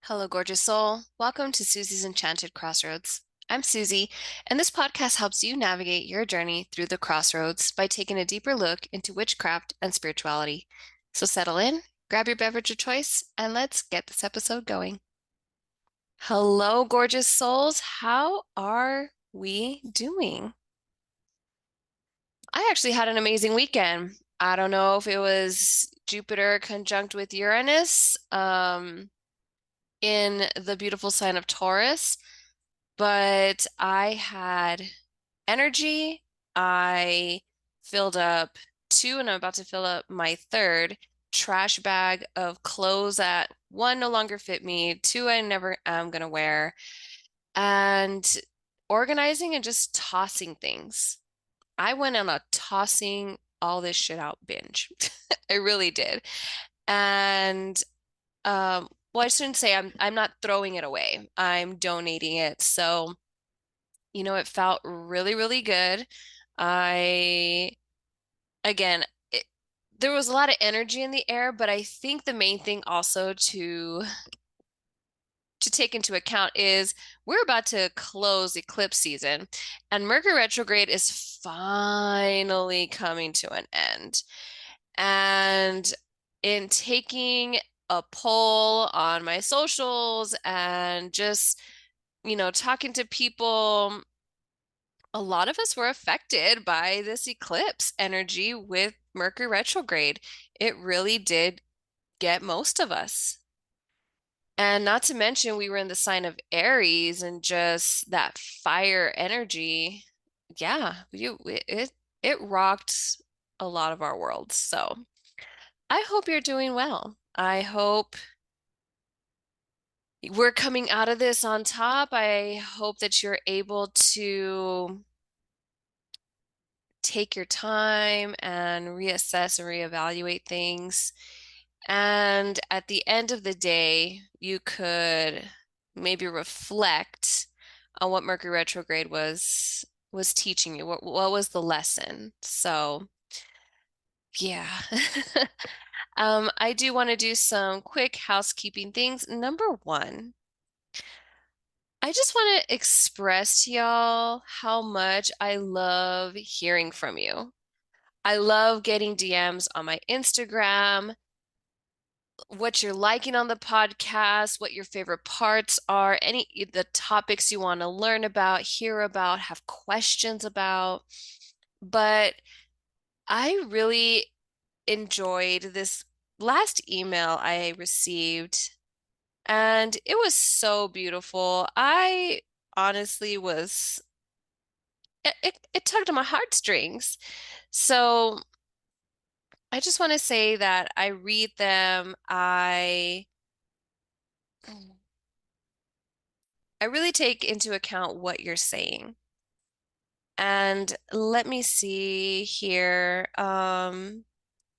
Hello, gorgeous soul. Welcome to Susie's Enchanted Crossroads. I'm Susie, and this podcast helps you navigate your journey through the crossroads by taking a deeper look into witchcraft and spirituality. So settle in, grab your beverage of choice, and let's get this episode going. Hello, gorgeous souls. How are we doing? I actually had an amazing weekend. I don't know if it was Jupiter conjunct with Uranus, in the beautiful sign of Taurus, but I had energy. I filled up two, and I'm about to fill up my third trash bag of clothes that one no longer fit me, two I never am gonna wear, and organizing and just tossing things. I went on a tossing all this shit out binge. I really did. And well, I shouldn't say I'm not throwing it away. I'm donating it. So, it felt really, really good. I again, there was a lot of energy in the air, but I think the main thing also to take into account is we're about to close eclipse season, and Mercury retrograde is finally coming to an end. And in taking a poll on my socials and just, talking to people, a lot of us were affected by this eclipse energy with Mercury retrograde. It really did get most of us. And not to mention, we were in the sign of Aries and just that fire energy. Yeah, it rocked a lot of our worlds. So I hope you're doing well. I hope we're coming out of this on top. I hope that you're able to take your time and reassess and reevaluate things. And at the end of the day, you could maybe reflect on what Mercury retrograde was teaching you. What was the lesson? So, yeah. I do want to do some quick housekeeping things. Number one, I just want to express to y'all how much I love hearing from you. I love getting DMs on my Instagram, what you're liking on the podcast, what your favorite parts are, any the topics you want to learn about, hear about, have questions about. But I really enjoyed this last email I received, and it was so beautiful. I honestly was it tugged on my heartstrings. So I just want to say that I read them. I really take into account what you're saying. And let me see here.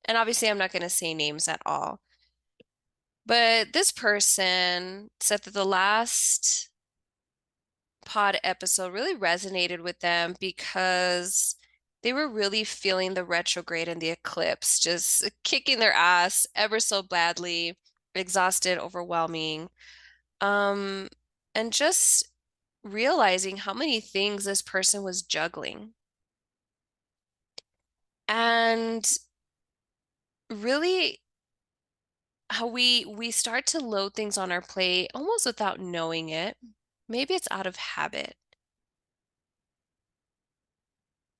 And obviously I'm not going to say names at all. But this person said that the last pod episode really resonated with them because they were really feeling the retrograde and the eclipse, just kicking their ass ever so badly, exhausted, overwhelming. Um, and just realizing how many things this person was juggling. And really how we start to load things on our plate almost without knowing it. Maybe it's out of habit.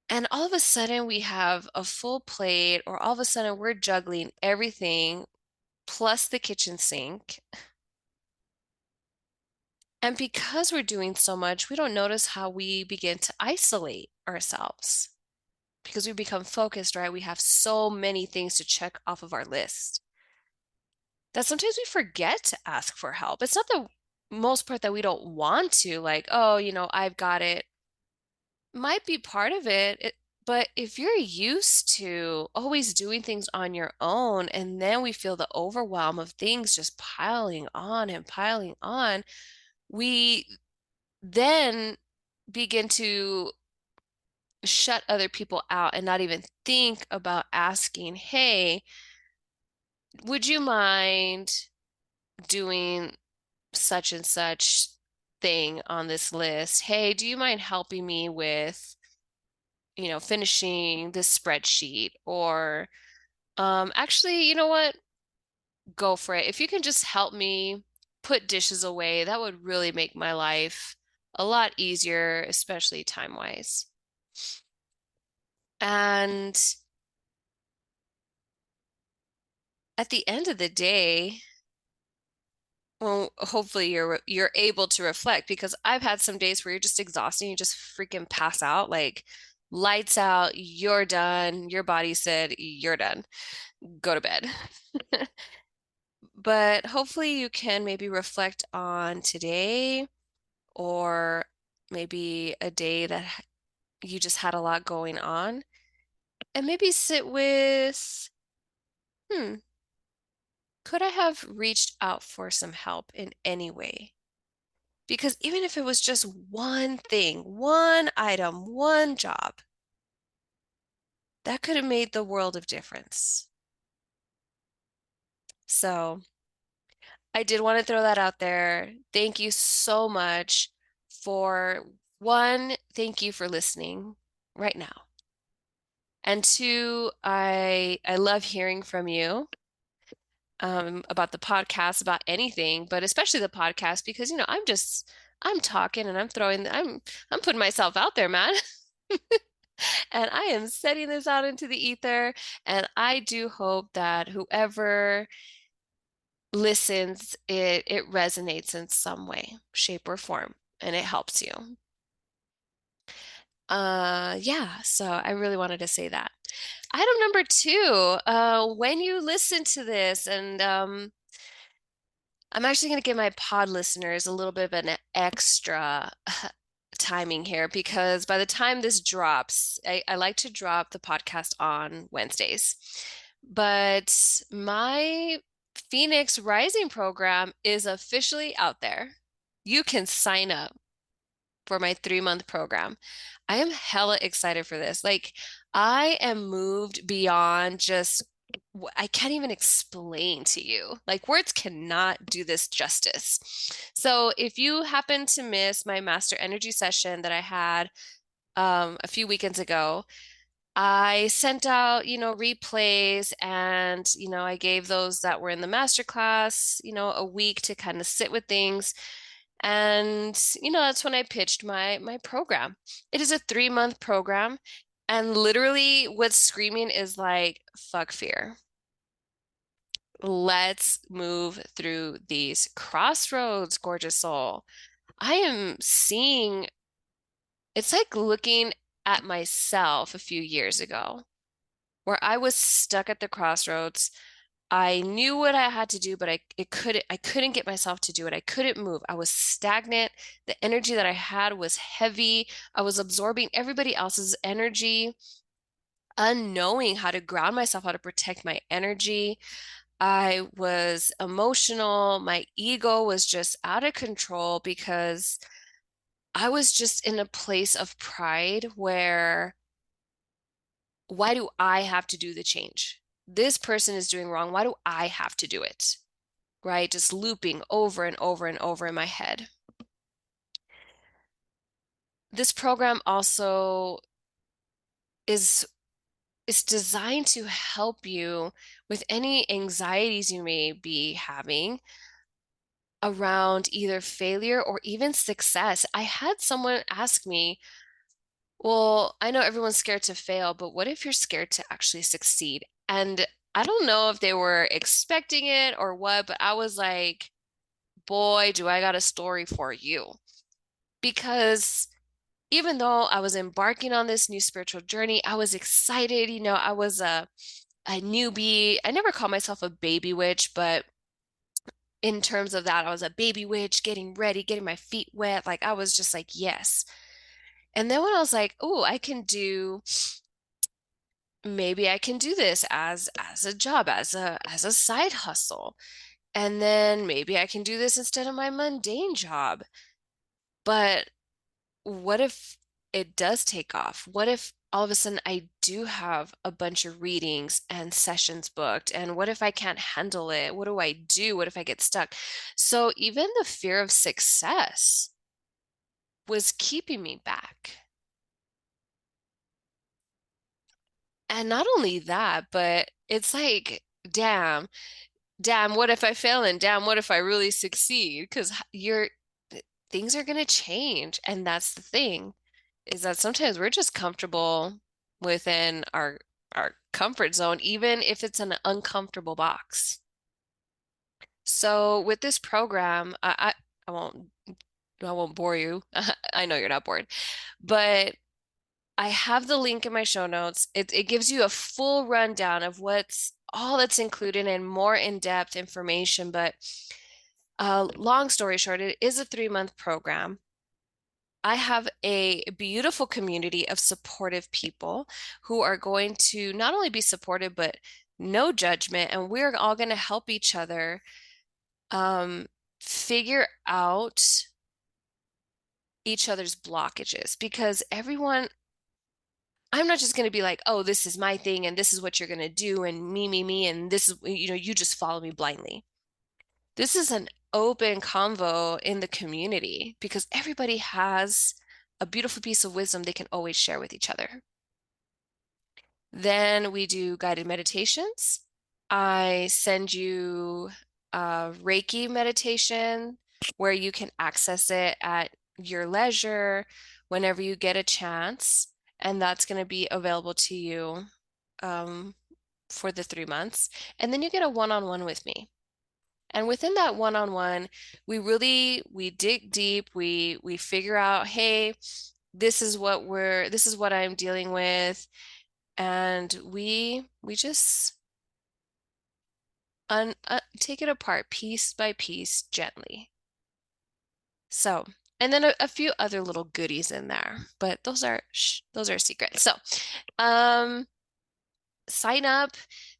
And all of a sudden we have a full plate, or all of a sudden we're juggling everything plus the kitchen sink. And because we're doing so much, we don't notice how we begin to isolate ourselves because we become focused, right? We have so many things to check off of our list that sometimes we forget to ask for help. It's not the most part that we don't want to, like, oh, I've got it. Might be part of it, but if you're used to always doing things on your own, and then we feel the overwhelm of things just piling on and piling on, we then begin to shut other people out and not even think about asking, hey, would you mind doing such and such thing on this list. Hey, do you mind helping me with, finishing this spreadsheet? Or actually, you know what? Go for it. If you can just help me put dishes away, that would really make my life a lot easier, especially time-wise. And at the end of the day, well, hopefully you're able to reflect because I've had some days where you're just exhausted, you just freaking pass out, like lights out, you're done. Your body said you're done. Go to bed. But hopefully you can maybe reflect on today or maybe a day that you just had a lot going on and maybe sit with, hmm, could I have reached out for some help in any way? Because even if it was just one thing, one item, one job, that could have made the world of difference. So I did want to throw that out there. Thank you so much for one, thank you for listening right now. And two, I love hearing from you about the podcast, about anything, but especially the podcast because I'm talking and I'm putting myself out there, man. And I am setting this out into the ether. And I do hope that whoever listens, it resonates in some way, shape, or form, and it helps you. Yeah, so I really wanted to say that. Item number two, when you listen to this, and I'm actually going to give my pod listeners a little bit of an extra timing here because by the time this drops, I like to drop the podcast on Wednesdays. But my Phoenix Rising program is officially out there. You can sign up for my 3-month program. I am hella excited for this. Like, I am moved beyond just, I can't even explain to you. Like, words cannot do this justice. So, if you happen to miss my master energy session that I had a few weekends ago, I sent out, replays and, I gave those that were in the master class, a week to kind of sit with things. And, that's when I pitched my program. It is a 3-month program. And literally what's screaming is like, fuck fear. Let's move through these crossroads, gorgeous soul. I am seeing, it's like looking at myself a few years ago where I was stuck at the crossroads. I knew what I had to do, but I couldn't get myself to do it. I couldn't move. I was stagnant. The energy that I had was heavy. I was absorbing everybody else's energy, unknowing how to ground myself, how to protect my energy. I was emotional. My ego was just out of control because I was just in a place of pride where why do I have to do the change? This person is doing wrong. Why do I have to do it? Right? Just looping over and over and over in my head. This program also is is designed to help you with any anxieties you may be having around either failure or even success. I had someone ask me, well, I know everyone's scared to fail, but what if you're scared to actually succeed? And I don't know if they were expecting it or what, but I was like, boy, do I got a story for you. Because even though I was embarking on this new spiritual journey, I was excited. I was a newbie. I never called myself a baby witch, but in terms of that, I was a baby witch, getting ready, getting my feet wet. Like I was just like, yes. And then when I was like, oh, maybe I can do this as a job, as a side hustle. And then maybe I can do this instead of my mundane job. But what if it does take off? What if all of a sudden I do have a bunch of readings and sessions booked. And what if I can't handle it? What do I do? What if I get stuck? So even the fear of success was keeping me back. And not only that, but it's like, damn, what if I fail? And damn, what if I really succeed? Because things are going to change. And that's the thing, is that sometimes we're just comfortable within our comfort zone, even if it's an uncomfortable box. So with this program, I won't bore you. I know you're not bored, but I have the link in my show notes. It gives you a full rundown of what's all that's included and more in-depth information. But long story short, it is a 3-month program. I have a beautiful community of supportive people who are going to not only be supportive, but no judgment. And we're all going to help each other um, figure out each other's blockages because I'm not just going to be like, oh, this is my thing and this is what you're going to do and me, and this is, you just follow me blindly. This is an open convo in the community because everybody has a beautiful piece of wisdom they can always share with each other. Then we do guided meditations. I send you a Reiki meditation where you can access it at your leisure whenever you get a chance. And that's going to be available to you um, for the 3 months. And then you get a one-on-one with me. And within that one-on-one, we dig deep, we figure out, hey, this is what I'm dealing with. And we just take it apart piece by piece gently. So, and then a few other little goodies in there, but those are secrets. So, um, sign up.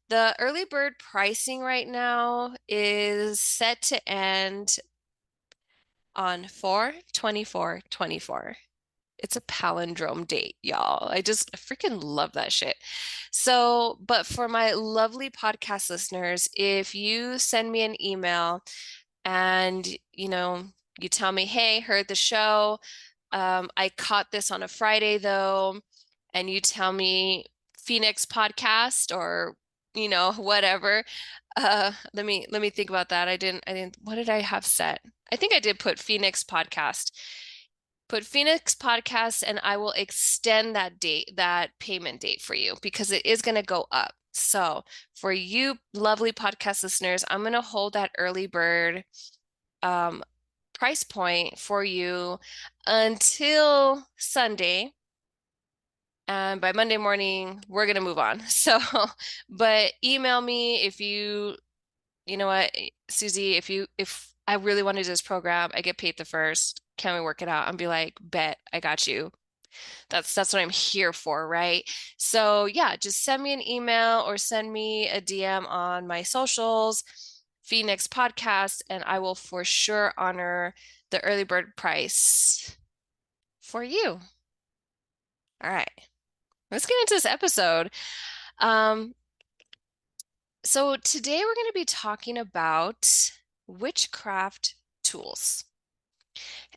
The early bird pricing right now is set to end on 4/24/24. It's a palindrome date, y'all. I just freaking love that shit. So, but for my lovely podcast listeners, if you send me an email and you tell me, hey, heard the show. I caught this on a Friday though, and you tell me Phoenix podcast or whatever. Let me think about that. I didn't what did I have set? I think I did put Phoenix podcast. Put Phoenix podcast and I will extend that payment date for you because it is going to go up. So for you lovely podcast listeners, I'm going to hold that early bird um, price point for you until Sunday. And by Monday morning, we're going to move on. So, but email me if you know what, Susie, if I really want to do this program, I get paid the first. Can we work it out? And be like, bet, I got you. That's what I'm here for, right? So yeah, just send me an email or send me a DM on my socials, Phoenix Podcast, and I will for sure honor the early bird price for you. All right, let's get into this episode. Um, so today we're going to be talking about witchcraft tools.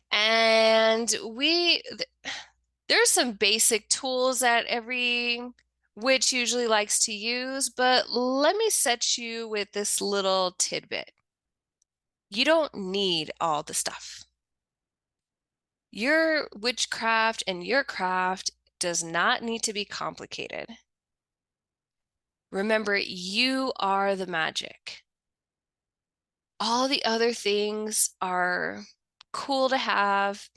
And there's some basic tools that every witch usually likes to use, but let me set you with this little tidbit. You don't need all the stuff. Your witchcraft and your craft does not need to be complicated. Remember, you are the magic. All the other things are cool to have.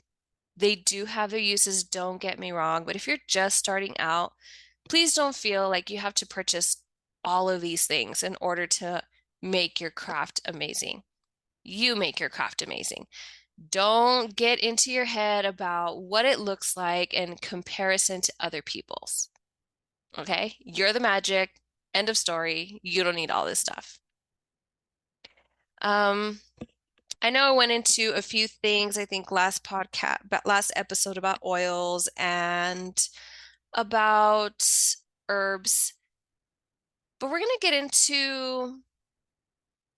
They do have their uses, don't get me wrong, but if you're just starting out, please don't feel like you have to purchase all of these things in order to make your craft amazing. You make your craft amazing. Don't get into your head about what it looks like in comparison to other people's. Okay? You're the magic. End of story. You don't need all this stuff. Um, I know I went into a few things, I think last episode about oils and about herbs, but we're going to get into,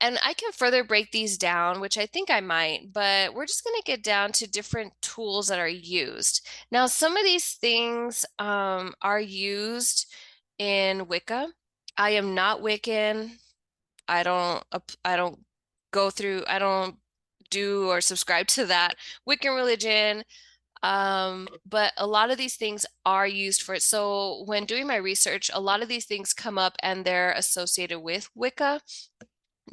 and I can further break these down, which I think I might, but we're just going to get down to different tools that are used. Now, some of these things are used in Wicca. I am not Wiccan. I don't I don't do or subscribe to that Wiccan religion. But a lot of these things are used for it. So when doing my research, a lot of these things come up and they're associated with Wicca.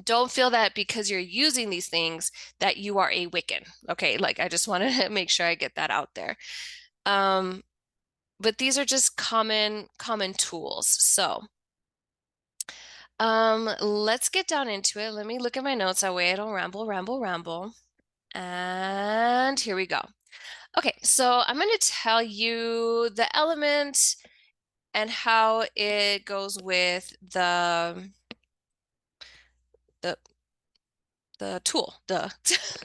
Don't feel that because you're using these things that you are a Wiccan. Okay, like I just wanted to make sure I get that out there. Um, but these are just common tools. So, let's get down into it. Let me look at my notes. That way I don't ramble. And here we go. Okay, so I'm going to tell you the element and how it goes with the the tool, the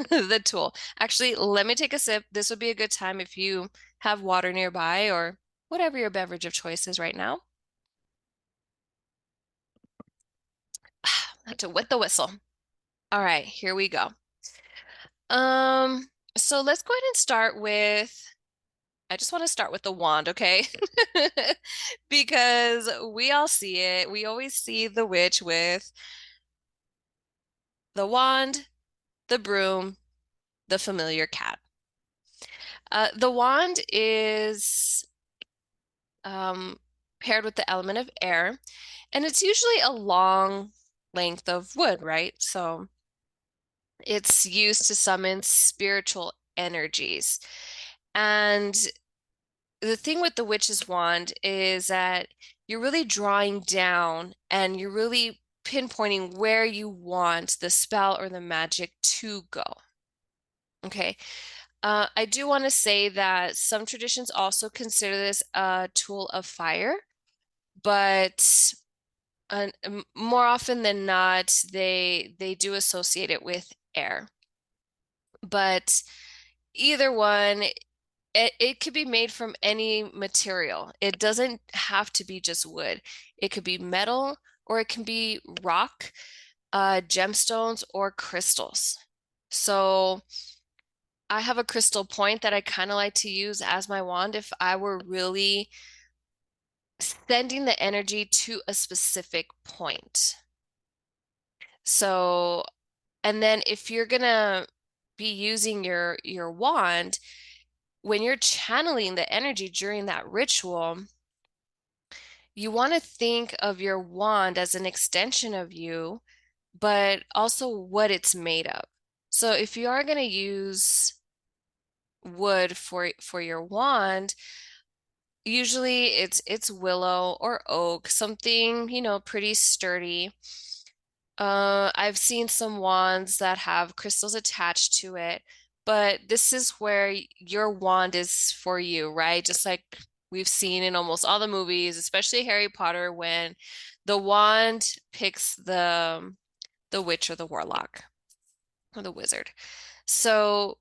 the tool. Actually, let me take a sip. This would be a good time if you have water nearby or whatever your beverage of choice is right now. Not to wet the whistle. All right, here we go. Um, so let's go ahead and start with, I just want to start with the wand, okay? Because we all see it. We always see the witch with the wand, the broom, the familiar cat. The wand is paired with the element of air, and it's usually a long length of wood, right? So it's used to summon spiritual energies. And the thing with the witch's wand is that you're really drawing down and you're really pinpointing where you want the spell or the magic to go. Okay. I do want to say that some traditions also consider this a tool of fire, but more often than not, they do associate it with air. But either one, it could be made from any material. It doesn't have to be just wood. It could be metal or it can be rock, gemstones, or crystals. So I have a crystal point that I kind of like to use as my wand if I were really sending the energy to a specific point. So, and then if you're gonna be using your wand, when you're channeling the energy during that ritual, you want to think of your wand as an extension of you, but also what it's made of. So if you are going to use wood for your wand, usually it's willow or oak, something, pretty sturdy. I've seen some wands that have crystals attached to it, but this is where your wand is for you, right? Just like we've seen in almost all the movies, especially Harry Potter, when the wand picks the witch or the warlock or the wizard. So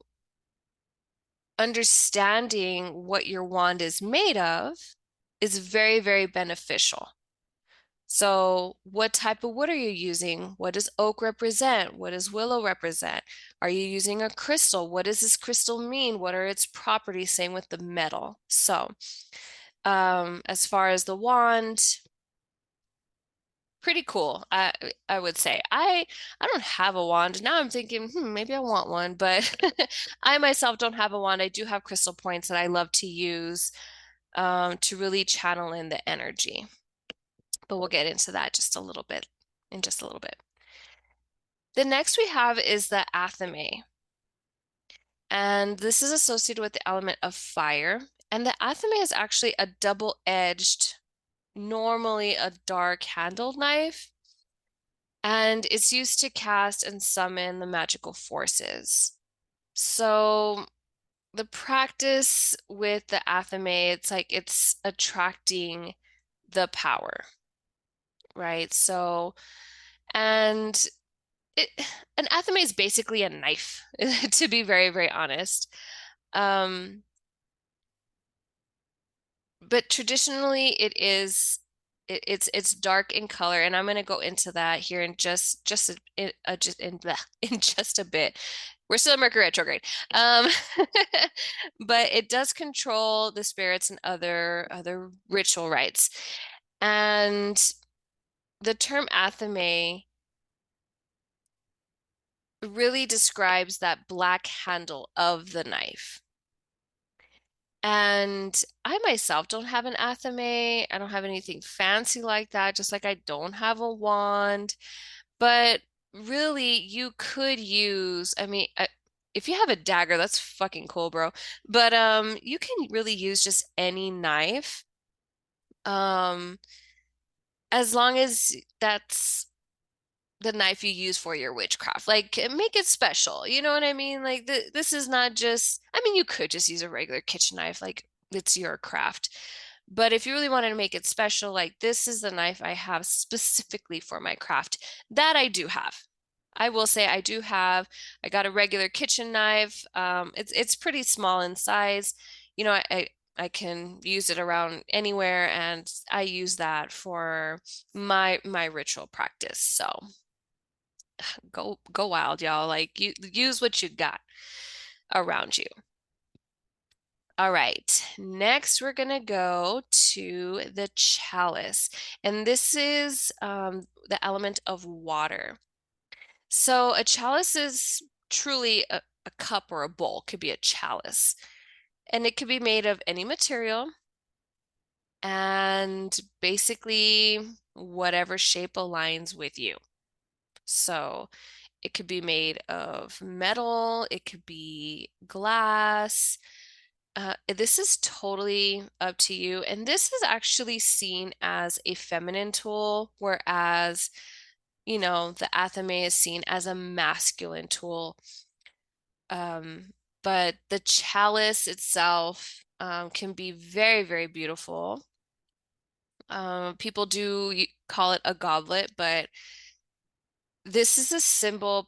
understanding what your wand is made of is very, very beneficial. So, what type of wood are you using? What does oak represent? What does willow represent? Are you using a crystal? What does this crystal mean? What are its properties? Same with the metal. So, as far as the wand, pretty cool. I would say I don't have a wand. Now I'm thinking, maybe I want one, but I myself don't have a wand. I do have crystal points that I love to use to really channel in the energy. But we'll get into that just a little bit in just a little bit. The next we have is the athame. And this is associated with the element of fire. And the athame is actually a double-edged, normally a dark-handled knife. And it's used to cast and summon the magical forces. So the practice with the athame, it's like it's attracting the power, right? So, and it, an athame is basically a knife, to be very, very honest. Um, but traditionally it's dark in color, and I'm going to go into that here in just in in just a bit. We're still in Mercury retrograde. Um, but it does control the spirits and other ritual rites. And the term athame really describes that black handle of the knife. And I myself don't have an athame. I don't have anything fancy like that, just like I don't have a wand. But really, you could use, if you have a dagger, that's fucking cool, bro. But you can really use just any knife. Um, as long as that's the knife you use for your witchcraft. Like, make it special. You know what I mean? Like, this is not just, I mean, you could just use a regular kitchen knife, like, it's your craft. But if you really wanted to make it special, like, this is the knife I have specifically for my craft, that I do have. I will say I do have, I got a regular kitchen knife. It's pretty small in size. You know, I can use it around anywhere, and I use that for my ritual practice. So go wild, y'all. Like, you use what you got around you. All right. Next, we're gonna go to the chalice, and this is the element of water. So a chalice is truly a cup or a bowl, could be a chalice, and it could be made of any material and basically whatever shape aligns with you. So it could be made of metal, it could be glass. This is totally up to you. And this is actually seen as a feminine tool, whereas, the athame is seen as a masculine tool. Um, but the chalice itself can be very, very beautiful. People do call it a goblet, but this is a symbol,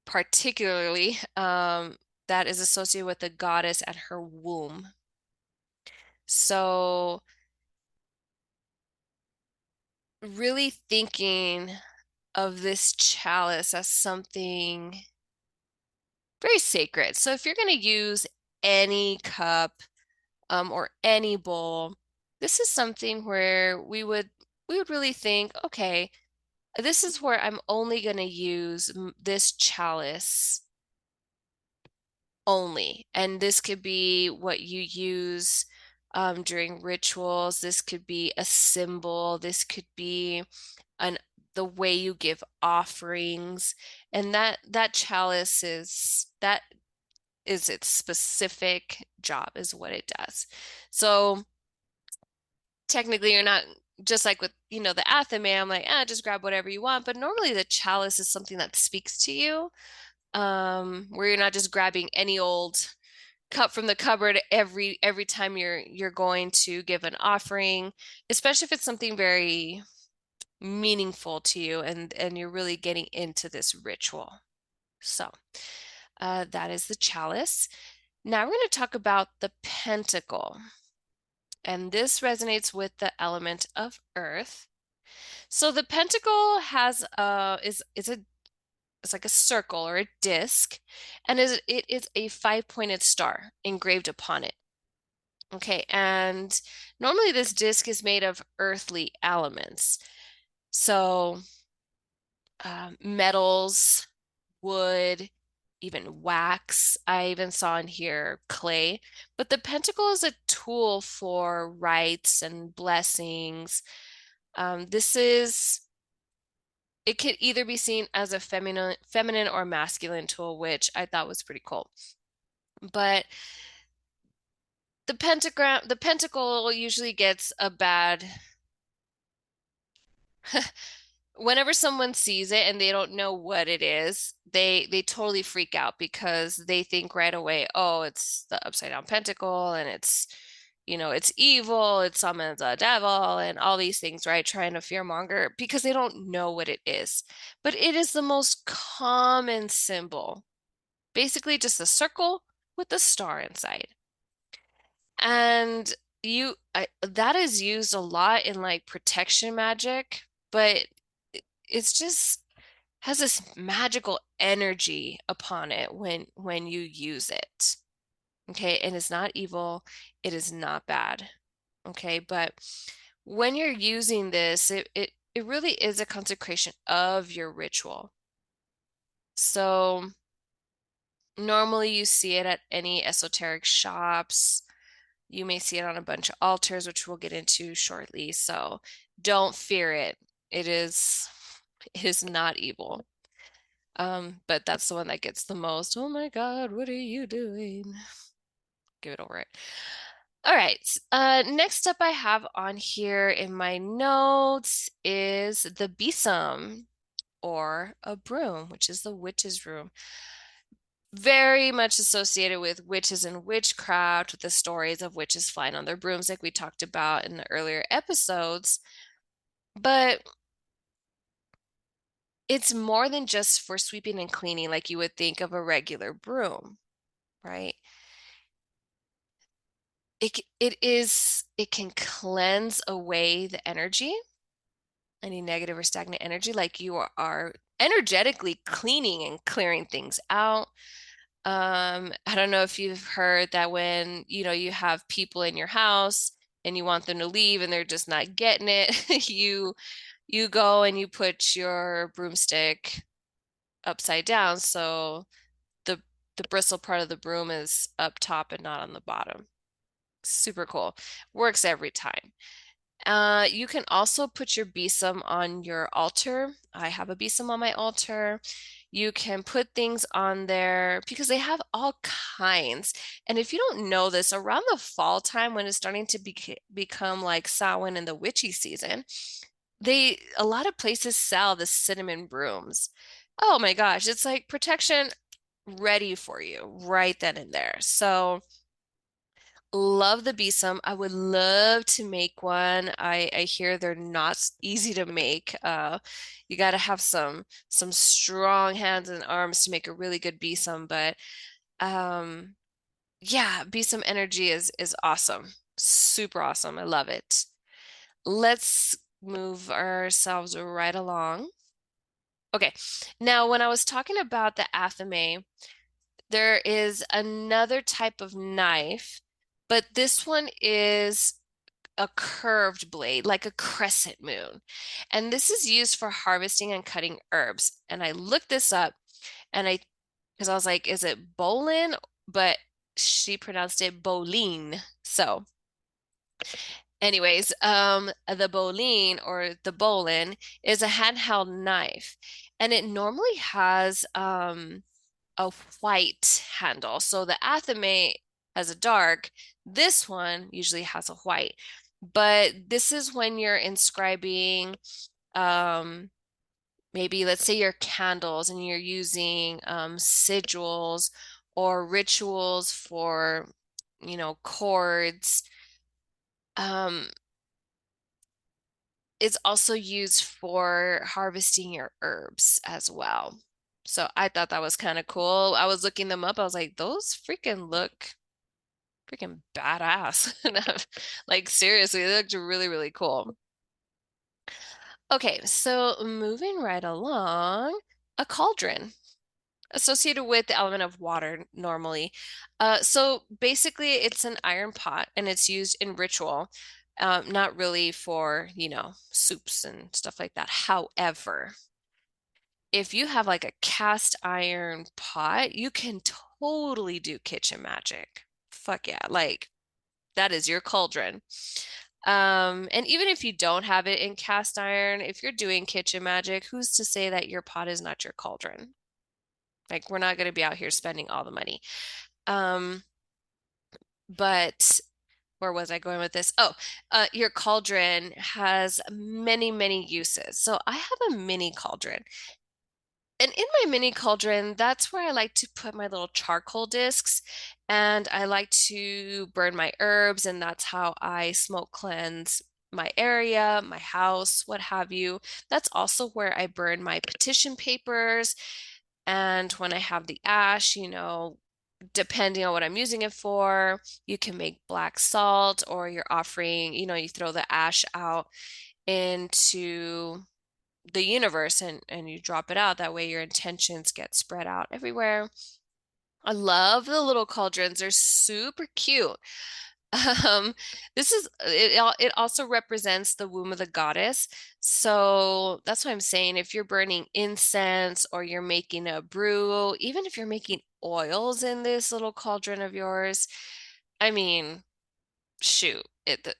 particularly that is associated with the goddess at her womb. So, really thinking of this chalice as something very sacred. So, if you're going to use any cup or any bowl, this is something where we would really think, okay, this is where I'm only going to use this chalice only. And this could be what you use during rituals. This could be a symbol. This could be an the way you give offerings. And that chalice is its specific job, is what it does. So technically you're not just like with, the athame, I'm like, just grab whatever you want. But normally the chalice is something that speaks to you, where you're not just grabbing any old cup from the cupboard every time you're going to give an offering, especially if it's something very meaningful to you and you're really getting into this ritual. So, that is the chalice. Now we're going to talk about the pentacle. And this resonates with the element of earth. So the pentacle has it's like a circle or a disc, and it is a five-pointed star engraved upon it. Okay, and normally this disc is made of earthly elements. So metals, wood, even wax. I even saw in here clay. But the pentacle is a tool for rites and blessings. This is it could either be seen as a feminine or masculine tool, which I thought was pretty cool. But the pentacle usually gets a bad whenever someone sees it and they don't know what it is, they totally freak out because they think right away, oh, it's the upside down pentacle and it's evil, it summons a devil and all these things, right? Trying to fearmonger because they don't know what it is. But it is the most common symbol. Basically just a circle with a star inside. And that is used a lot in like protection magic, but it's just has this magical energy upon it when you use it. Okay, and it's not evil, it is not bad. Okay, but when you're using this, it really is a consecration of your ritual. So normally you see it at any esoteric shops. You may see it on a bunch of altars, which we'll get into shortly. So don't fear it. It is it is not evil. But that's the one that gets the most, oh my God, what are you doing? Give it over it. All right. Next up I have on here in my notes is the besom or a broom, which is the witch's room. Very much associated with witches and witchcraft, with the stories of witches flying on their brooms, like we talked about in the earlier episodes. But it's more than just for sweeping and cleaning, like you would think of a regular broom, right? It can cleanse away the energy, any negative or stagnant energy, like you are energetically cleaning and clearing things out. I don't know if you've heard that when, you have people in your house and you want them to leave and they're just not getting it, you go and you put your broomstick upside down so the the bristle part of the broom is up top and not on the bottom. Super cool. Works every time. You can also put your besom on your altar. I have a besom on my altar. You can put things on there because they have all kinds. And if you don't know this, around the fall time when it's starting to become like Samhain and the witchy season, a lot of places sell the cinnamon brooms. Oh my gosh, it's like protection ready for you right then and there. So love the besom. I would love to make one. I hear they're not easy to make. You got to have some strong hands and arms to make a really good besom. But um, yeah, besom energy is awesome. Super awesome. I love it. Let's move ourselves right along. Okay. Now, when I was talking about the athame, there is another type of knife, but this one is a curved blade, like a crescent moon. And this is used for harvesting and cutting herbs. And I looked this up and because I was like, is it Bolin? But she pronounced it Bolin. So, anyways, the Bolin or the Bolin is a handheld knife, and it normally has a white handle. So the Athame has a dark. This one usually has a white. But this is when you're inscribing, um, maybe let's say your candles and you're using sigils or rituals for, cords. Um, it's also used for harvesting your herbs as well. So I thought that was kind of cool. I was looking them up. I was like, those freaking look freaking badass. Like seriously, they looked really, really cool. Okay, so moving right along, a cauldron associated with the element of water normally. So basically, it's an iron pot and it's used in ritual, not really for, soups and stuff like that. However, if you have like a cast iron pot, you can totally do kitchen magic. Fuck yeah, like that is your cauldron. And even if you don't have it in cast iron, if you're doing kitchen magic, who's to say that your pot is not your cauldron? Like, we're not going to be out here spending all the money. Um, but where was I going with this? Oh, your cauldron has many, many uses. So I have a mini cauldron. And in my mini cauldron, that's where I like to put my little charcoal discs. And I like to burn my herbs, and that's how I smoke cleanse my area, my house, what have you. That's also where I burn my petition papers. And when I have the ash, depending on what I'm using it for, you can make black salt, or you're offering, you throw the ash out into the universe and you drop it out. That way your intentions get spread out everywhere. I love the little cauldrons. They're super cute. Um, this is it also represents the womb of the goddess. So that's what I'm saying. If you're burning incense or you're making a brew, even if you're making oils in this little cauldron of yours, I mean, shoot, the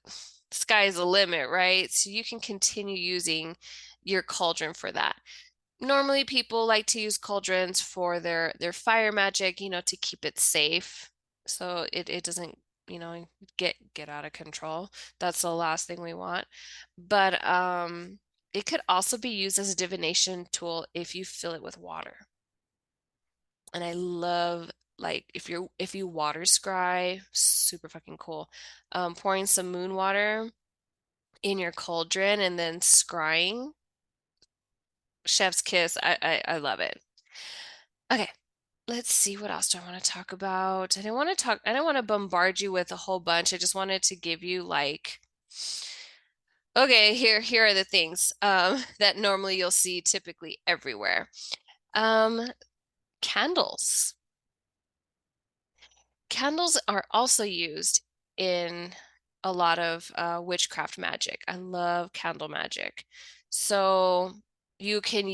sky is the limit, right? So you can continue using your cauldron for that. Normally people like to use cauldrons for their fire magic, to keep it safe. So it doesn't, get out of control. That's the last thing we want. But it could also be used as a divination tool if you fill it with water. And I love, like, if you water scry, super fucking cool. Pouring some moon water in your cauldron and then scrying, chef's kiss. I love it. Okay, let's see, what else do I want to talk about? I don't want to bombard you with a whole bunch. I just wanted to give you, like, okay, here are the things that normally you'll see typically everywhere. Um, Candles. Candles are also used in a lot of witchcraft magic. I love candle magic. So you can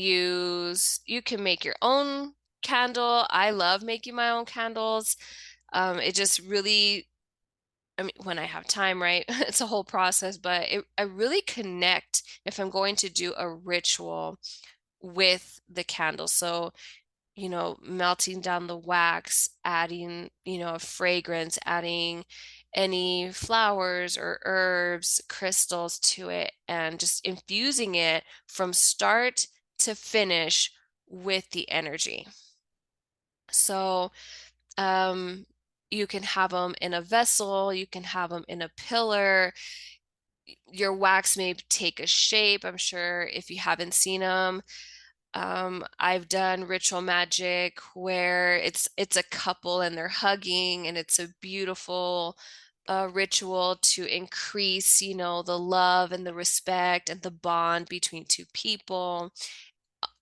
make your own candle. I love making my own candles. It just really, I mean, when I have time, right? It's a whole process, but I really connect if I'm going to do a ritual with the candle. So melting down the wax, adding, a fragrance, adding any flowers or herbs, crystals to it, and just infusing it from start to finish with the energy. So, um, you can have them in a vessel, you can have them in a pillar. Your wax may take a shape. I'm sure if you haven't seen them, I've done ritual magic where it's a couple and they're hugging, and it's a beautiful ritual to increase, the love and the respect and the bond between two people,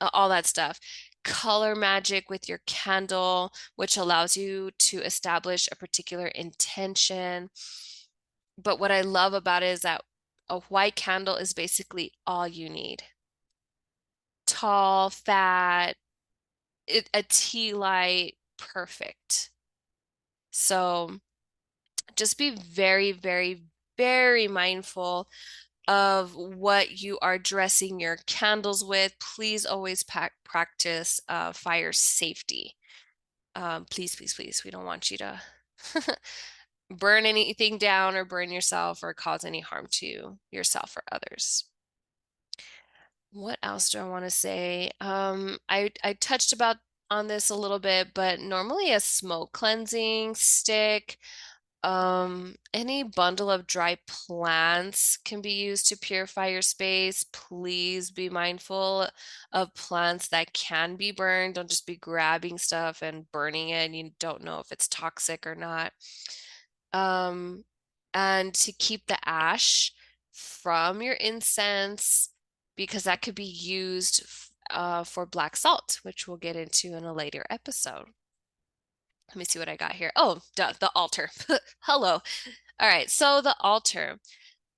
all that stuff. Color magic with your candle, which allows you to establish a particular intention. But what I love about it is that a white candle is basically all you need. Tall, fat, a tea light, perfect. So just be very, very, very mindful of what you are dressing your candles with. Please always practice fire safety. Please, please, please. We don't want you to burn anything down or burn yourself or cause any harm to yourself or others. What else do I want to say? I touched about on this a little bit, but normally a smoke cleansing stick, any bundle of dry plants can be used to purify your space. Please be mindful of plants that can be burned. Don't just be grabbing stuff and burning it, and you don't know if it's toxic or not. Um, and to keep the ash from your incense, because that could be used for black salt, which we'll get into in a later episode. Let me see what I got here. Oh, duh, the altar. Hello. All right, so the altar.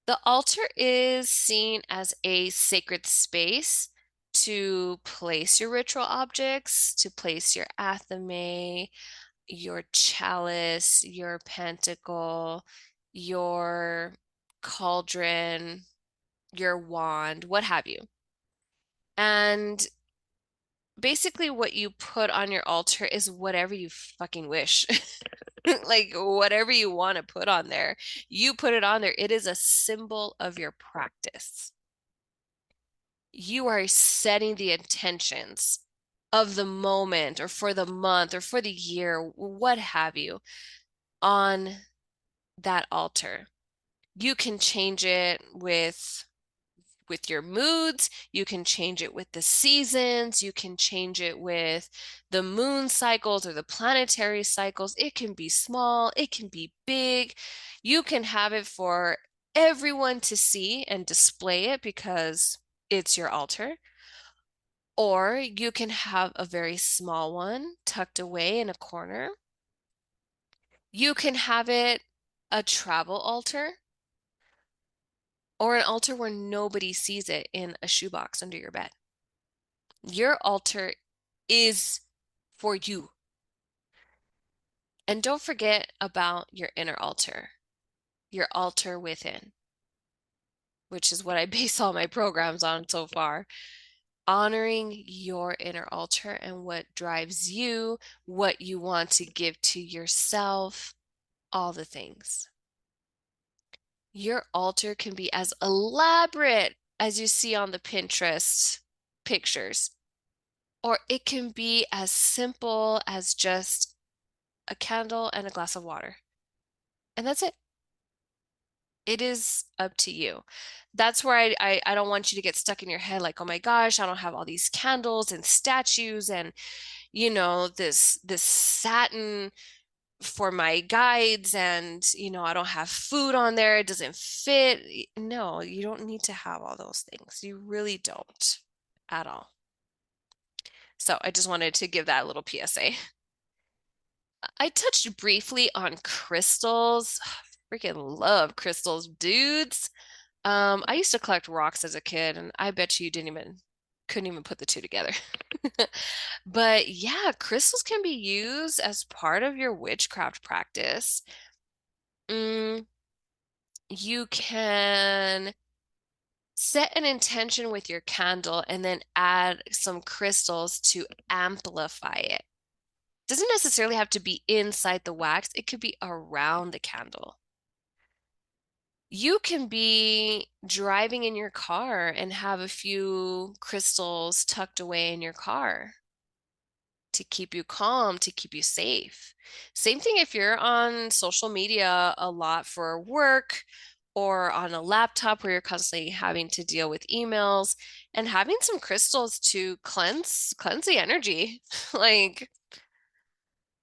The altar is seen as a sacred space to place your ritual objects, to place your athame, your chalice, your pentacle, your cauldron, your wand, what have you. And basically, what you put on your altar is whatever you fucking wish. Like whatever you want to put on there, you put it on there. It is a symbol of your practice. You are setting the intentions of the moment or for the month or for the year, what have you, on that altar. You can change it with with your moods, you can change it with the seasons, you can change it with the moon cycles or the planetary cycles. It can be small, it can be big. You can have it for everyone to see and display it because it's your altar. Or you can have a very small one tucked away in a corner. You can have it a travel altar or an altar where nobody sees it in a shoebox under your bed. Your altar is for you. And don't forget about your inner altar, your altar within, which is what I base all my programs on so far. Honoring your inner altar and what drives you, what you want to give to yourself, all the things. Your altar can be as elaborate as you see on the Pinterest pictures, or it can be as simple as just a candle and a glass of water. And that's it. It is up to you. That's where I don't want you to get stuck in your head like, oh my gosh, I don't have all these candles and statues and this satin for my guides and I don't have food on there. It doesn't fit. No, you don't need to have all those things. You really don't at all. So I just wanted to give that little PSA. I touched briefly on crystals. Freaking love crystals, dudes. I used to collect rocks as a kid, and I bet you couldn't even put the two together. But yeah, crystals can be used as part of your witchcraft practice. Mm, you can set an intention with your candle and then add some crystals to amplify it. Doesn't necessarily have to be inside the wax, it could be around the candle. You can be driving in your car and have a few crystals tucked away in your car to keep you calm, to keep you safe. Same thing if you're on social media a lot for work or on a laptop where you're constantly having to deal with emails and having some crystals to cleanse the energy. Like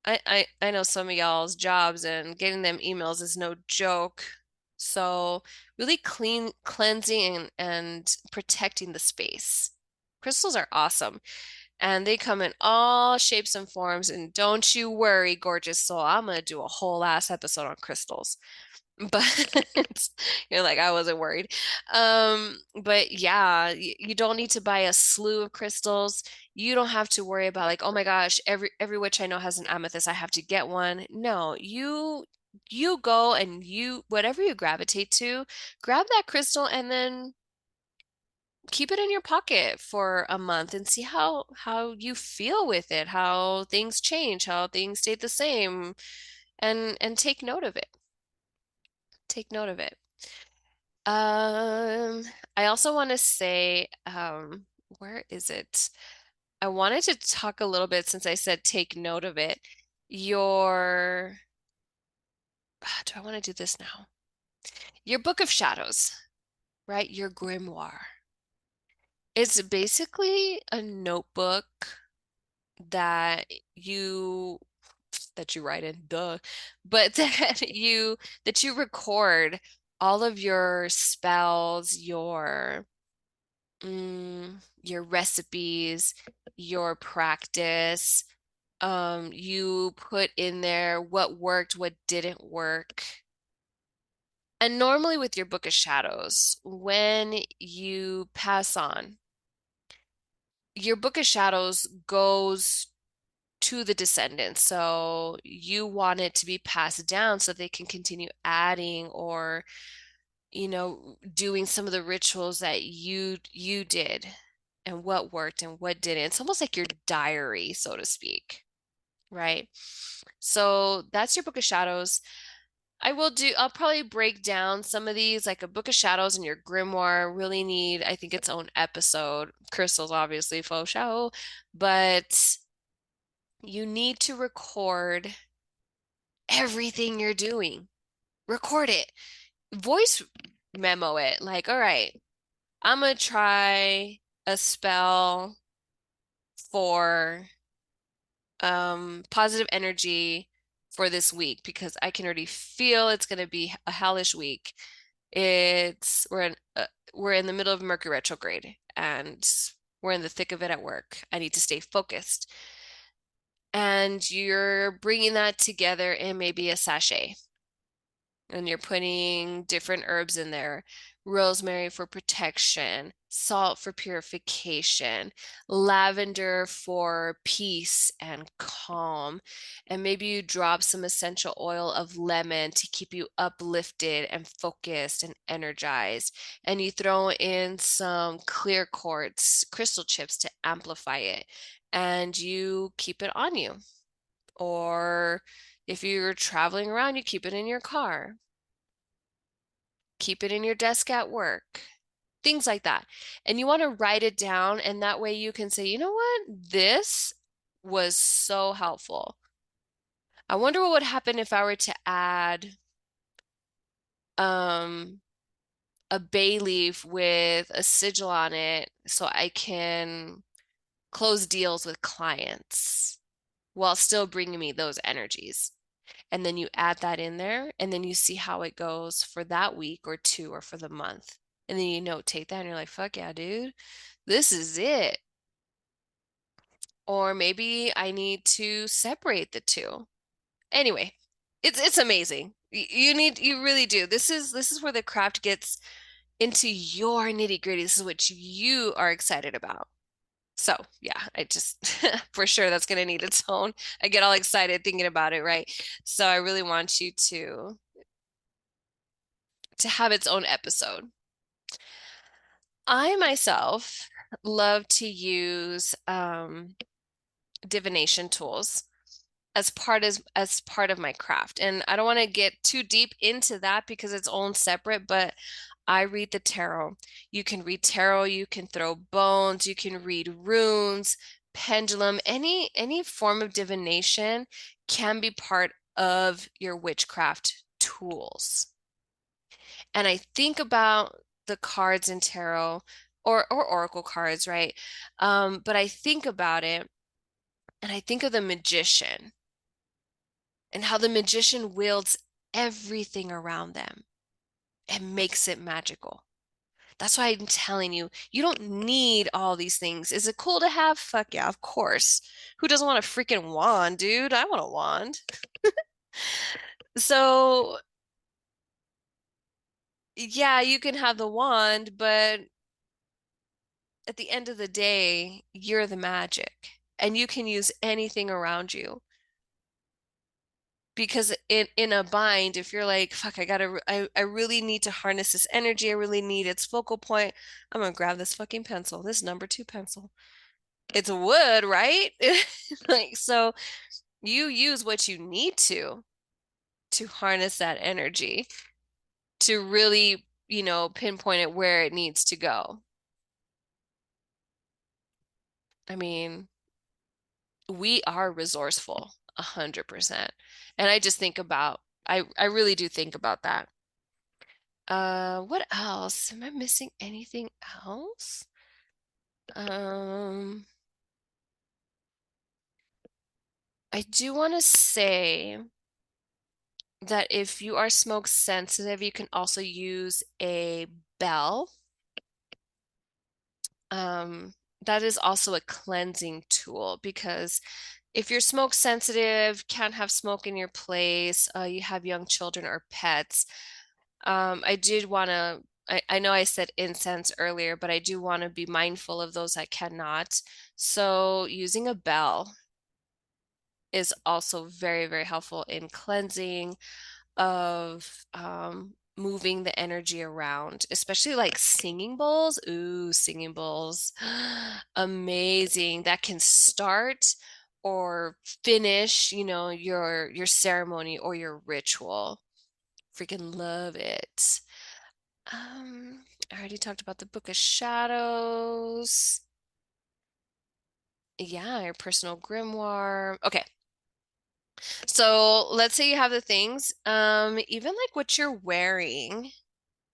I know some of y'all's jobs and getting them emails is no joke. So really cleansing and protecting the space. Crystals are awesome and they come in all shapes and forms. And don't you worry, gorgeous soul, I'm gonna do a whole ass episode on crystals. But you're like, I wasn't worried. But yeah, you don't need to buy a slew of crystals. You don't have to worry about like, oh my gosh, every witch I know has an amethyst. I have to get one. No, you go and you whatever you gravitate to, grab that crystal and then keep it in your pocket for a month and see how you feel with it, how things change, how things stay the same, and take note of it. Take note of it. Um, I also want to say, where is it? I wanted to talk a little bit since I said take note of it. Your, do I want to do this now? Your Book of Shadows, right? Your grimoire. It's basically a notebook that you that you write in, duh, but that you record all of your spells, your recipes, your practice. You put in there what worked, what didn't work. And normally with your Book of Shadows, when you pass on, your Book of Shadows goes to the descendants. So you want it to be passed down so they can continue adding or, doing some of the rituals that you did and what worked and what didn't. It's almost like your diary, so to speak, right? So that's your Book of Shadows. I'll probably break down some of these, like a Book of Shadows and your grimoire really need, I think, its own episode. Crystals, obviously, faux show, but you need to record everything you're doing. Record it. Voice memo it. Like, all right, I'm gonna try a spell for positive energy for this week because I can already feel it's gonna be a hellish week. It's we're in the middle of Mercury retrograde and we're in the thick of it at work. I need to stay focused. And you're bringing that together in maybe a sachet. And you're putting different herbs in there. Rosemary for protection, salt for purification, lavender for peace and calm. And maybe you drop some essential oil of lemon to keep you uplifted and focused and energized. And you throw in some clear quartz crystal chips to amplify it. And you keep it on you. Or if you're traveling around, you keep it in your car. Keep it in your desk at work, things like that. And you want to write it down, and that way you can say, you know what? This was so helpful. I wonder what would happen if I were to add um, a bay leaf with a sigil on it so I can close deals with clients while still bringing me those energies. And then you add that in there, and then you see how it goes for that week or two or for the month. And then you notate that and you're like, fuck yeah, dude, this is it. Or maybe I need to separate the two. Anyway, it's amazing. You really do. This is where the craft gets into your nitty-gritty. This is what you are excited about. So yeah, I just for sure that's gonna need its own. I get all excited thinking about it, right? So I really want you to have its own episode. I myself love to use divination tools as part of my craft. And I don't want to get too deep into that because it's own separate, but I read the tarot. You can read tarot, you can throw bones, you can read runes, pendulum, any form of divination can be part of your witchcraft tools. And I think about the cards in tarot or oracle cards, right? But I think about it and I think of the magician and how the magician wields everything around them and makes it magical. That's why I'm telling you, you don't need all these things. Is it cool to have? Fuck yeah, of course. Who doesn't want a freaking wand, dude? I want a wand. So, yeah, you can have the wand, but at the end of the day, you're the magic and you can use anything around you. Because in a bind, if you're like, fuck, I really need to harness this energy, I really need its focal point, I'm gonna grab this fucking pencil, this number two pencil. It's wood, right? Like, so you use what you need to harness that energy to really, pinpoint it where it needs to go. I mean, we are resourceful 100%. And I just think about, I really do think about that. What else? Am I missing anything else? Um, I do want to say that if you are smoke sensitive, you can also use a bell. Um, that is also a cleansing tool because if you're smoke sensitive, can't have smoke in your place, you have young children or pets, I did want to, I know I said incense earlier, but I do want to be mindful of those that cannot. So using a bell is also very, very helpful in cleansing of moving the energy around, especially like singing bowls. Ooh, singing bowls. Amazing. That can start or finish, your ceremony or your ritual. Freaking love it. I already talked about the Book of Shadows. Yeah, your personal grimoire. Okay. So let's say you have the things. Even like what you're wearing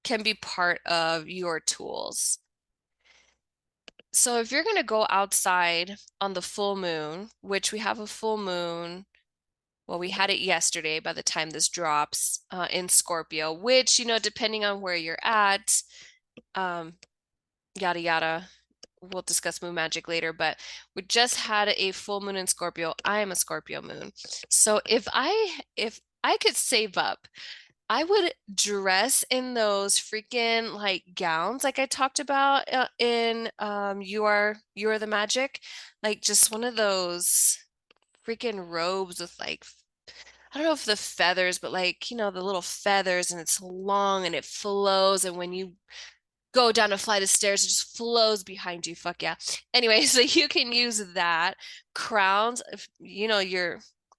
can be part of your tools. So if you're going to go outside on the full moon, which we have a full moon, well, we had it yesterday by the time this drops in Scorpio, which, depending on where you're at, um, yada yada. We'll discuss moon magic later, but we just had a full moon in Scorpio. I am a Scorpio moon. So if I could save up, I would dress in those freaking like gowns like I talked about in You Are the Magic, like just one of those freaking robes with like I don't know if the feathers, but like, the little feathers and it's long and it flows and when you go down a flight of stairs, it just flows behind you. Fuck yeah. Anyway, so you can use that. Crowns, if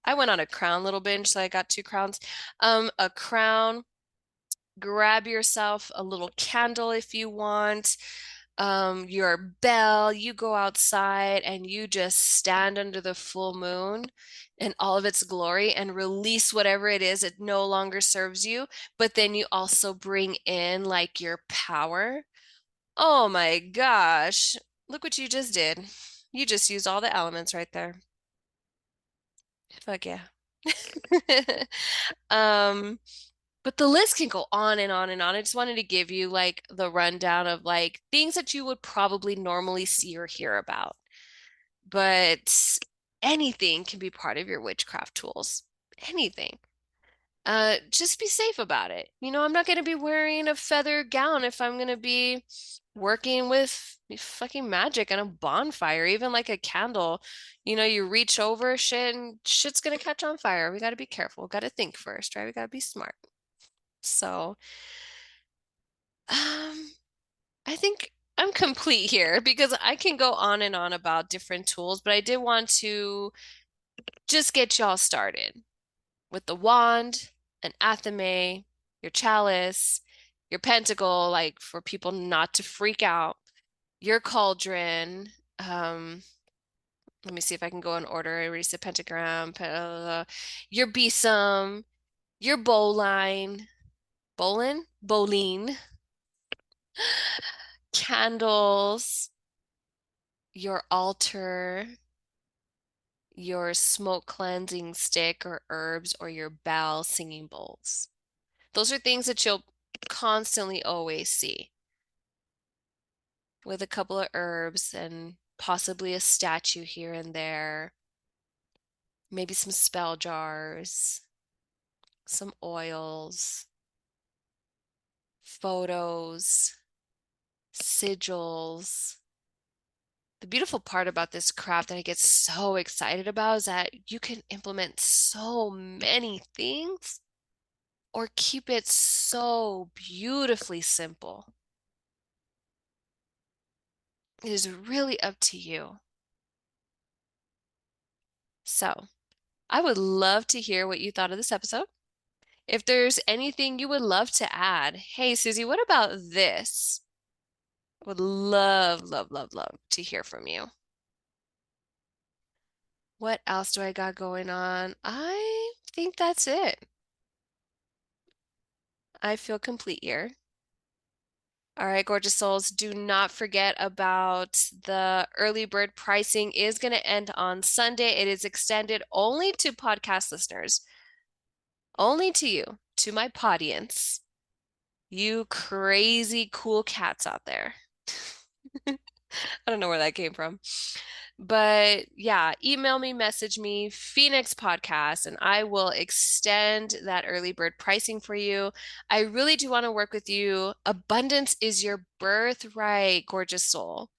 I went on a crown little binge, so I got two crowns. A crown, grab yourself a little candle if you want. Your bell, you go outside and you just stand under the full moon in all of its glory and release whatever it is it no longer serves you. But then you also bring in like your power. Oh my gosh. Look what you just did. You just used all the elements right there. Fuck yeah. Um, but the list can go on and on and on. I just wanted to give you like the rundown of like things that you would probably normally see or hear about. But anything can be part of your witchcraft tools. Anything. Just be safe about it. I'm not going to be wearing a feather gown if I'm going to be working with fucking magic and a bonfire, even like a candle. You reach over shit and shit's going to catch on fire. We got to be careful. Got to think first, right? We got to be smart. So, um, I think I'm complete here because I can go on and on about different tools, but I did want to just get y'all started with the wand, an athame, your chalice, your pentacle, like for people not to freak out, your cauldron. Let me see if I can go in order. I already said pentagram, your besom, your bowline, bowline, candles, your altar, your smoke cleansing stick or herbs, or your bell singing bowls. Those are things that you'll constantly always see with a couple of herbs and possibly a statue here and there, maybe some spell jars, some oils, photos, sigils. The beautiful part about this craft that I get so excited about is that you can implement so many things or keep it so beautifully simple. It is really up to you. So, I would love to hear what you thought of this episode. If there's anything you would love to add, hey, Susie, what about this? I would love, love, love, love to hear from you. What else do I got going on? I think that's it. I feel complete here. All right, gorgeous souls, do not forget about the early bird pricing is going to end on Sunday. It is extended only to podcast listeners, only to you, to my audience, you crazy cool cats out there. I don't know where that came from. But yeah, email me, message me, Phoenix Podcast, and I will extend that early bird pricing for you. I really do want to work with you. Abundance is your birthright, gorgeous soul.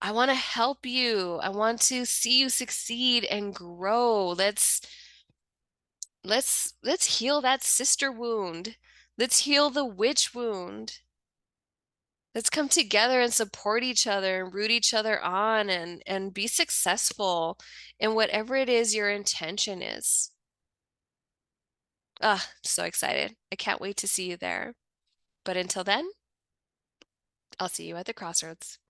I want to help you. I want to see you succeed and grow. Let's heal that sister wound. Let's heal the witch wound. Let's come together and support each other and root each other on and be successful in whatever it is your intention is. Ah, so excited. I can't wait to see you there. But until then, I'll see you at the crossroads.